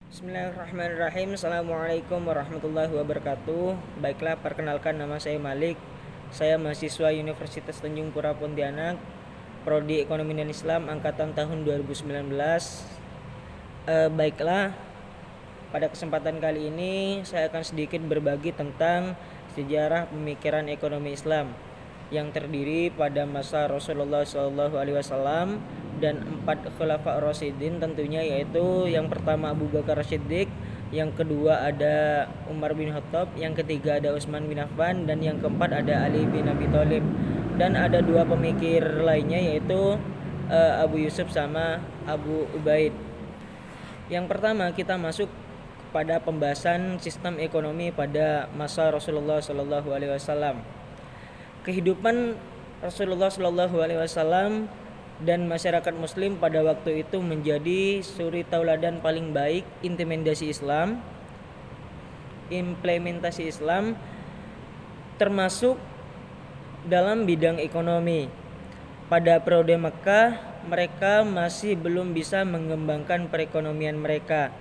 Bismillahirrahmanirrahim. Assalamualaikum warahmatullahi wabarakatuh. Baiklah, perkenalkan, nama saya Malik. Saya mahasiswa Universitas Tanjung Pura Pontianak, Prodi Ekonomi dan Islam angkatan tahun 2019. Baiklah, pada kesempatan kali ini saya akan sedikit berbagi tentang sejarah pemikiran ekonomi Islam yang terdiri pada masa Rasulullah SAW dan 4 Khulafa Rasyidin tentunya, yaitu yang pertama Abu Bakar Siddiq, yang kedua ada Umar bin Khattab, yang ketiga ada Utsman bin Affan, dan yang keempat ada Ali bin Abi Thalib. Dan ada dua pemikir lainnya, yaitu Abu Yusuf sama Abu Ubaid. Yang pertama, kita masuk pada pembahasan sistem ekonomi pada masa Rasulullah SAW. Kehidupan Rasulullah SAW dan masyarakat Muslim pada waktu itu menjadi suri tauladan paling baik implementasi Islam, termasuk dalam bidang ekonomi. Pada periode Mekah, mereka masih belum bisa mengembangkan perekonomian mereka.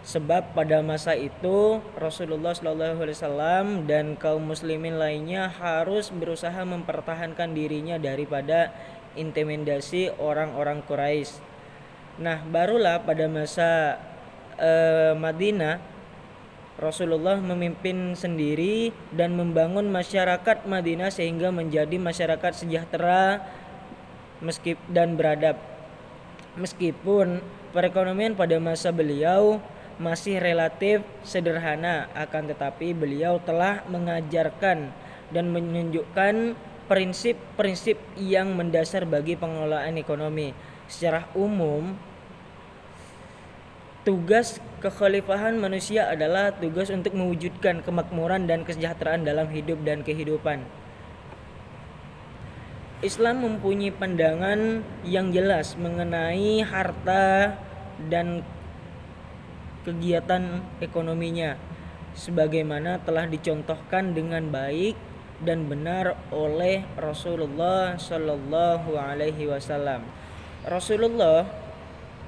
Sebab pada masa itu Rasulullah SAW dan kaum muslimin lainnya harus berusaha mempertahankan dirinya daripada intimidasi orang-orang Quraisy. Nah, barulah pada masa Madinah, Rasulullah memimpin sendiri dan membangun masyarakat Madinah sehingga menjadi masyarakat sejahtera dan beradab. Meskipun perekonomian pada masa beliau masih relatif sederhana, akan tetapi beliau telah mengajarkan dan menunjukkan prinsip-prinsip yang mendasar bagi pengelolaan ekonomi. Secara umum, tugas kekhalifahan manusia adalah tugas untuk mewujudkan kemakmuran dan kesejahteraan dalam hidup dan kehidupan. Islam mempunyai pandangan yang jelas mengenai harta dan kegiatan ekonominya, sebagaimana telah dicontohkan dengan baik dan benar oleh Rasulullah Shallallahu Alaihi Wasallam. Rasulullah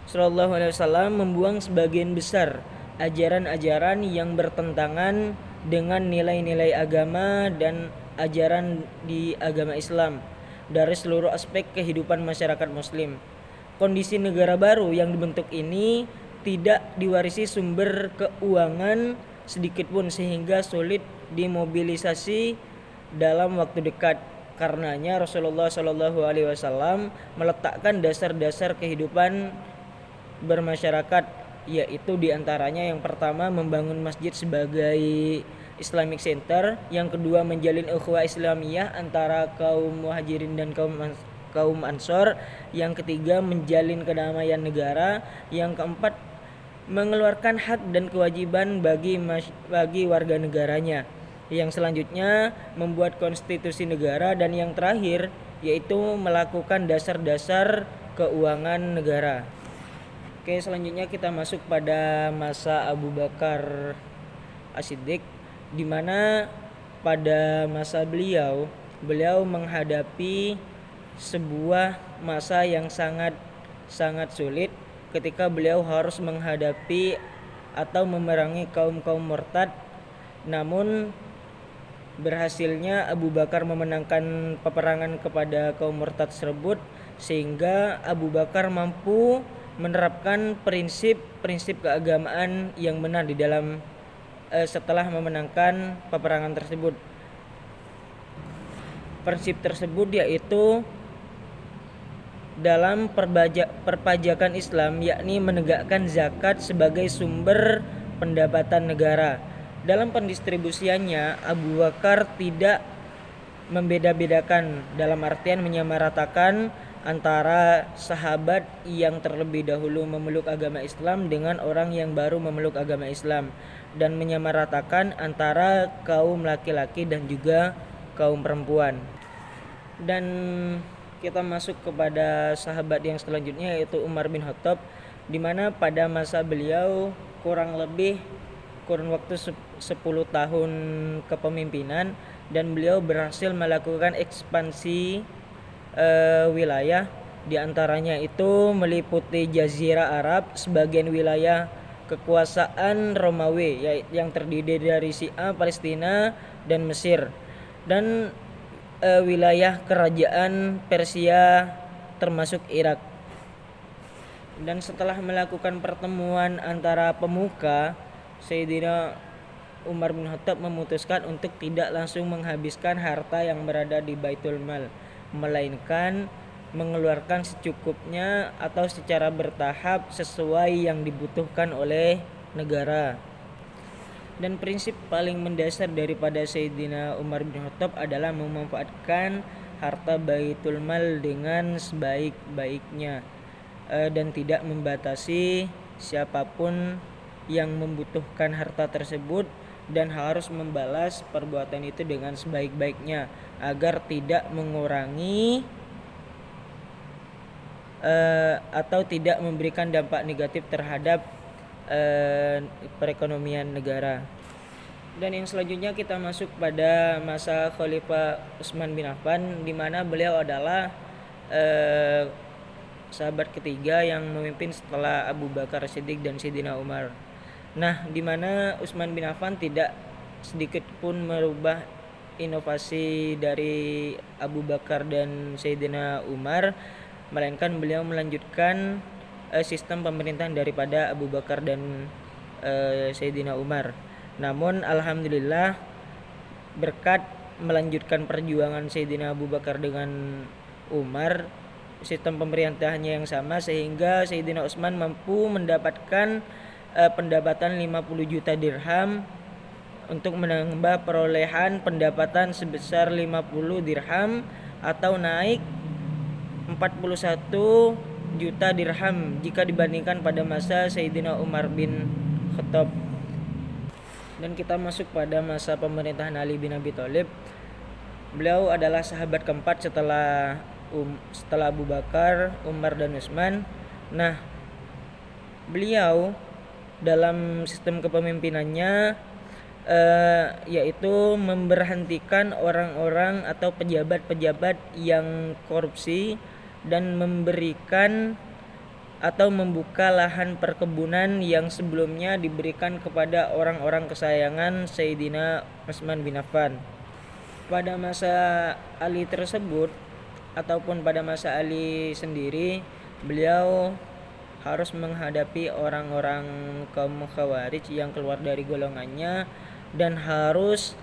Shallallahu Alaihi Wasallam membuang sebagian besar ajaran-ajaran yang bertentangan dengan nilai-nilai agama dan ajaran di agama Islam dari seluruh aspek kehidupan masyarakat Muslim. Kondisi negara baru yang dibentuk ini tidak diwarisi sumber keuangan sedikit pun, sehingga sulit dimobilisasi dalam waktu dekat. Karenanya Rasulullah SAW meletakkan dasar-dasar kehidupan bermasyarakat, yaitu diantaranya yang pertama membangun masjid sebagai Islamic Center, yang kedua menjalin ukhuwah Islamiyah antara kaum muhajirin dan kaum Ansor, yang ketiga menjalin kedamaian negara, yang keempat mengeluarkan hak dan kewajiban bagi warga negaranya, yang selanjutnya membuat konstitusi negara, dan yang terakhir yaitu melakukan dasar-dasar keuangan negara. Oke, selanjutnya kita masuk pada masa Abu Bakar As-Siddiq, di mana pada masa beliau menghadapi sebuah masa yang sangat sulit ketika beliau harus menghadapi atau memerangi kaum-kaum murtad. Namun berhasilnya Abu Bakar memenangkan peperangan kepada kaum murtad tersebut, sehingga Abu Bakar mampu menerapkan prinsip-prinsip keagamaan yang benar di dalam setelah memenangkan peperangan tersebut. Prinsip tersebut yaitu dalam perpajakan Islam, yakni menegakkan zakat sebagai sumber pendapatan negara. Dalam pendistribusiannya, Abu Bakar tidak membeda-bedakan, dalam artian menyamaratakan antara sahabat yang terlebih dahulu memeluk agama Islam dengan orang yang baru memeluk agama Islam, dan menyamaratakan antara kaum laki-laki dan juga kaum perempuan. Dan kita masuk kepada sahabat yang selanjutnya, yaitu Umar bin Khattab, di mana pada masa beliau kurun waktu 10 tahun kepemimpinan, dan beliau berhasil melakukan ekspansi wilayah, di antaranya itu meliputi Jazirah Arab, sebagian wilayah kekuasaan Romawi yang terdiri dari Syiah, Palestina, dan Mesir, dan wilayah kerajaan Persia termasuk Irak. Dan setelah melakukan pertemuan antara pemuka, Sayyidina Umar bin Khattab memutuskan untuk tidak langsung menghabiskan harta yang berada di Baitul Mal, melainkan mengeluarkan secukupnya atau secara bertahap sesuai yang dibutuhkan oleh negara. Dan prinsip paling mendasar daripada Sayyidina Umar bin Khattab adalah memanfaatkan harta Baitul Mal dengan sebaik-baiknya, dan tidak membatasi siapapun yang membutuhkan harta tersebut, dan harus membalas perbuatan itu dengan sebaik-baiknya agar tidak mengurangi atau tidak memberikan dampak negatif terhadap perekonomian negara. Dan yang selanjutnya kita masuk pada masa Khalifah Utsman bin Affan, di mana beliau adalah sahabat ketiga yang memimpin setelah Abu Bakar Siddiq dan Sayyidina Umar. Nah, di mana Utsman bin Affan tidak sedikit pun merubah inovasi dari Abu Bakar dan Sayyidina Umar, melainkan beliau melanjutkan sistem pemerintahan daripada Abu Bakar dan Sayyidina Umar. Namun alhamdulillah, berkat melanjutkan perjuangan Sayyidina Abu Bakar dengan Umar, sistem pemerintahannya yang sama, sehingga Sayyidina Utsman mampu mendapatkan pendapatan 50 juta dirham untuk menambah perolehan pendapatan sebesar 50 dirham atau naik 41 juta dirham jika dibandingkan pada masa Sayyidina Umar bin Khattab. Dan kita masuk pada masa pemerintahan Ali bin Abi Thalib. Beliau adalah sahabat keempat setelah Abu Bakar, Umar, dan Utsman. Nah, beliau dalam sistem kepemimpinannya yaitu memberhentikan orang-orang atau pejabat-pejabat yang korupsi dan memberikan atau membuka lahan perkebunan yang sebelumnya diberikan kepada orang-orang kesayangan Sayyidina Utsman bin Affan. Pada masa Ali tersebut ataupun pada masa Ali sendiri, beliau harus menghadapi orang-orang kaum Khawarij yang keluar dari golongannya dan harus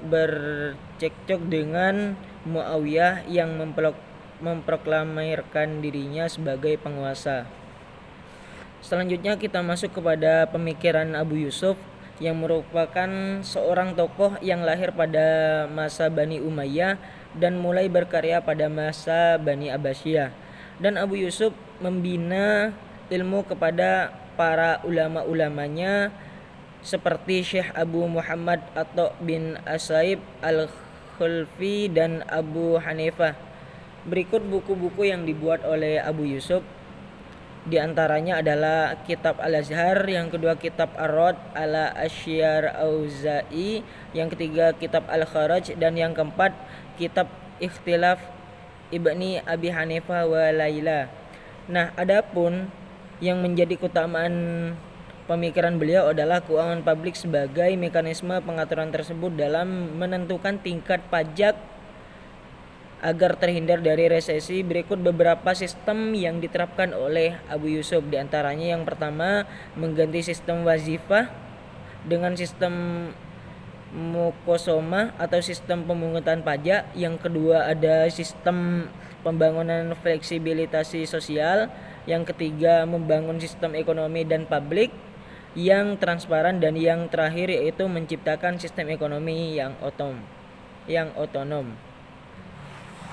bercekcok dengan Muawiyah yang memproklamirkan dirinya sebagai penguasa. Selanjutnya kita masuk kepada pemikiran Abu Yusuf, yang merupakan seorang tokoh yang lahir pada masa Bani Umayyah dan mulai berkarya pada masa Bani Abbasiyah. Dan Abu Yusuf membina ilmu kepada para ulama-ulamanya seperti Syekh Abu Muhammad Atha bin Asaib Al-Khulfi dan Abu Hanifah. Berikut buku-buku yang dibuat oleh Abu Yusuf. Di antaranya adalah Kitab Al-Azhar, yang kedua Kitab Ar-Rad ala Asy'ar Auza'i, yang ketiga Kitab Al-Kharaj, dan yang keempat Kitab Ikhtilaf Ibni Abi Hanifah wa Laila. Nah, adapun yang menjadi keutamaan pemikiran beliau adalah keuangan publik sebagai mekanisme pengaturan tersebut dalam menentukan tingkat pajak agar terhindar dari resesi. Berikut beberapa sistem yang diterapkan oleh Abu Yusuf. Di antaranya yang pertama, mengganti sistem wazifah dengan sistem mukosomah atau sistem pemungutan pajak. Yang kedua, ada sistem pembangunan fleksibilitas sosial. Yang ketiga, membangun sistem ekonomi dan publik yang transparan, dan yang terakhir yaitu menciptakan sistem ekonomi yang otonom.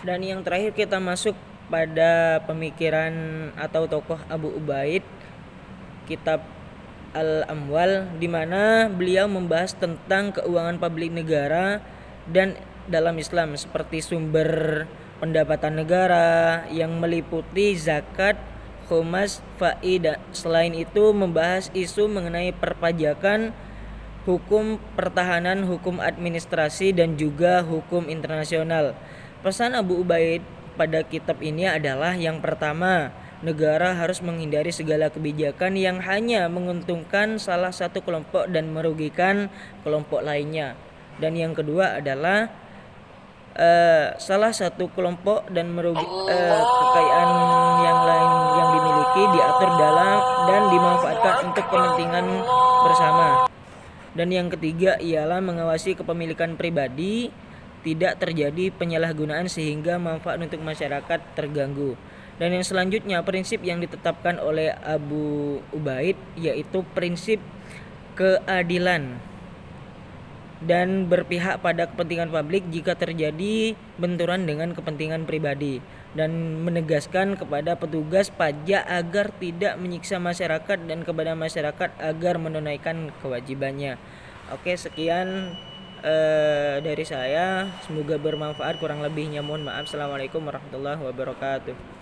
Dan yang terakhir kita masuk pada pemikiran atau tokoh Abu Ubaid, Kitab Al-Amwal, di mana beliau membahas tentang keuangan publik negara dan dalam Islam seperti sumber pendapatan negara yang meliputi zakat, khumas, faidah. Selain itu membahas isu mengenai perpajakan, hukum pertahanan, hukum administrasi, dan juga hukum internasional. Pesan Abu Ubaid pada kitab ini adalah yang pertama, Negara harus menghindari segala kebijakan yang hanya menguntungkan salah satu kelompok dan merugikan kelompok lainnya. Dan yang kedua adalah salah satu kelompok dan kekayaan yang lain yang dimiliki diatur dalam dan dimanfaatkan untuk kepentingan bersama. Dan yang ketiga ialah mengawasi kepemilikan pribadi, tidak terjadi penyalahgunaan sehingga manfaat untuk masyarakat terganggu. Dan yang selanjutnya prinsip yang ditetapkan oleh Abu Ubaid yaitu prinsip keadilan dan berpihak pada kepentingan publik jika terjadi benturan dengan kepentingan pribadi, dan menegaskan kepada petugas pajak agar tidak menyiksa masyarakat dan kepada masyarakat agar menunaikan kewajibannya. Oke, sekian dari saya, semoga bermanfaat, kurang lebihnya mohon maaf. Assalamualaikum warahmatullahi wabarakatuh.